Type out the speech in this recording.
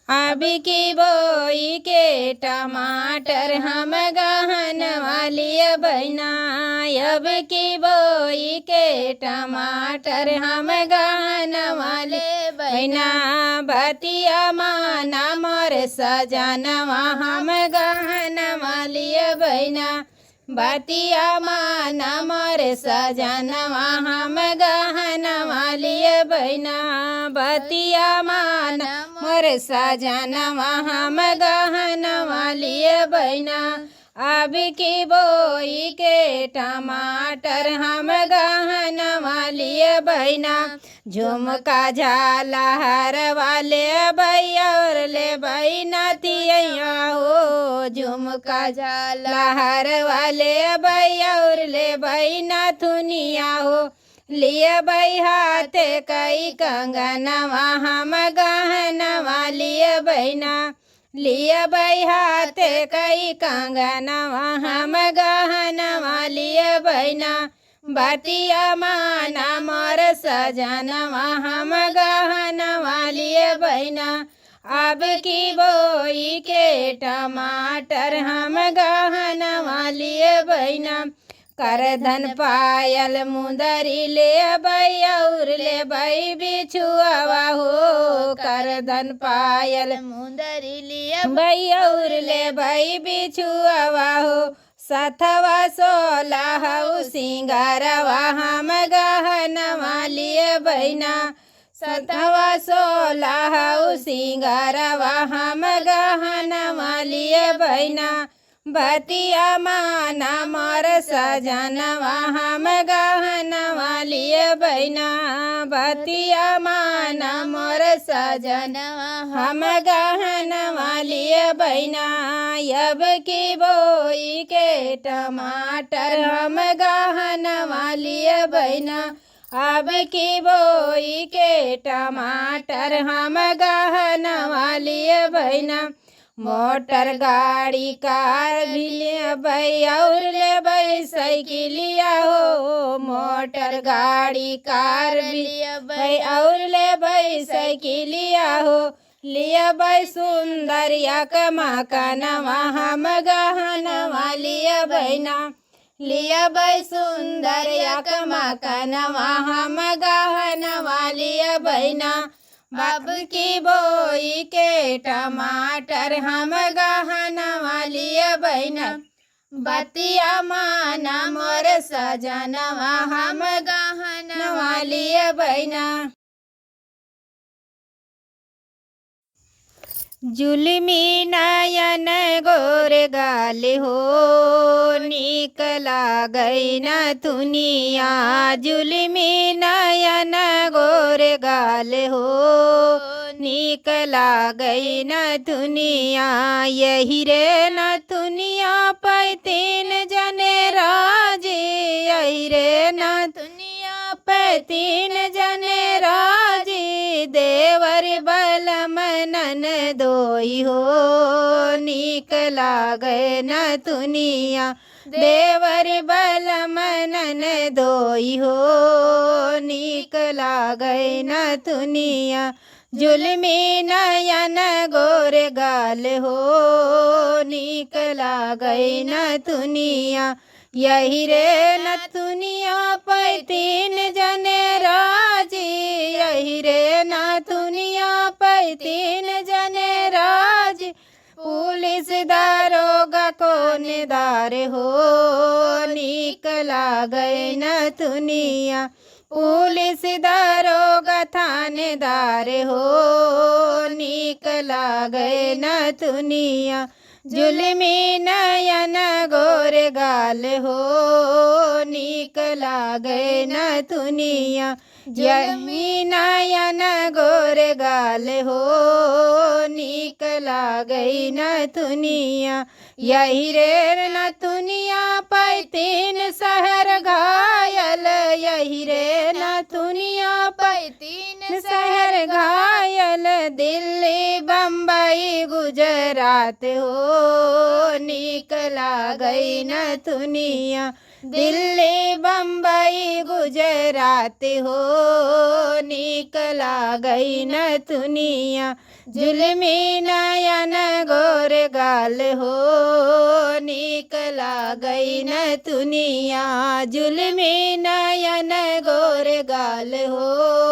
अब की बोई के टमाटर हम गहन वाली बहना। अब की बोई के टमाटर हम गहन वाले बहना। बतिया माना मोर सजनवा हम गहन वाली बहना। बतिया माना मोर सजनवा हम गहन वाली बहना। बतिया माना मोर सजनवा हम गहन वाली बहना। अब की बोई के टमाटर हम गहन वाली बहना। झुमका झाला हर वाले भैया और ले बहना तिया हो। झुमका झाला हर वाले भैया और ले बहना थुनिया हो। लिए बई हाथ कई कंगनवा हम गहन वाली बहना। लिए बई हाथ कई कंगनवा हम गहन वाली बहना। बतिया माना मोर सजनवा हम गहन वाली बहना। अब की बोई के टमाटर हम गहन वाली बहना। करधन पायल मुंदरी ले बई और ले बई बिछुआ हो। करधन पायल मुंदरी ले बई और ले बई बिछुआ हो। सथवा सोलह सिंगारवा हम गहन वाली बहना। सथवा सोलह सिंगारवा हम गहन वाली बहना। बतिया माना मोर सजनवा हम गहन वाली बहना। बतिया माना मोर सजनवा हम गहन वाली बहना। अब की बोई के टमाटर हम गहन वाली बहना। अब की बोई के टमाटर हम गहन वाली बहना। मोटर गाड़ी कार भी ले बई और ले बई साइकिलिया हो। मोटर गाड़ी कार भी ले बई और ले बई साइकिलिया हो। लिया बई सुंदर मकानवा हम गहन वाली बहना। लिया बई सुंदर मकानवा हम गहन वाली बहना। अब की बोई के टमाटर हम गहन वाली बहना। बतिया माना मोर सजनवा हम गहन वाली बहना। जुलमी नयन गोर गाल हो। नीक लागै न तुनिया। जुलमी नयन गोर गाल हो। नीक लागै न तुनिया। यही रे न तुनिया पैतीन जने राजे। यही रे न तुनिया पैतीन जने राजे। देवर बल मनन दोई हो। नीक लागै न तुनिया। देवर बल मनन दोई हो। नीक लागै न तुनिया। जुलमी नयन गोर गाल हो। नीक लागै न तुनिया। यही रे न तुनिया पैतीन जने राजी। यही रे न तुनिया पैतीन जने राजी। पुलिस दारोगा कोनेदार हो। नीक लागै न तुनिया। पुलिस दारोगा थानेदार हो। नीक लागै न तुनिया। जुलमी नयन गोर गाल हो। नीक लागै न तुनिया। जुलमी नयन गोर गाल हो। नीक लागै न तुनिया। यही रे न तुनिया पैतीन शहर घायल। यही रे न तुनिया पैतीन शहर घायल। दिल्ली बम्बई गुजरात हो। नीक लागै न तुनिया। दिल्ली बम्बई गुजरात हो निकला गई न दुनिया जुल्मी नयन गोर गाल हो निकला गई न दुनिया जुल्मी नयन गोर गाल हो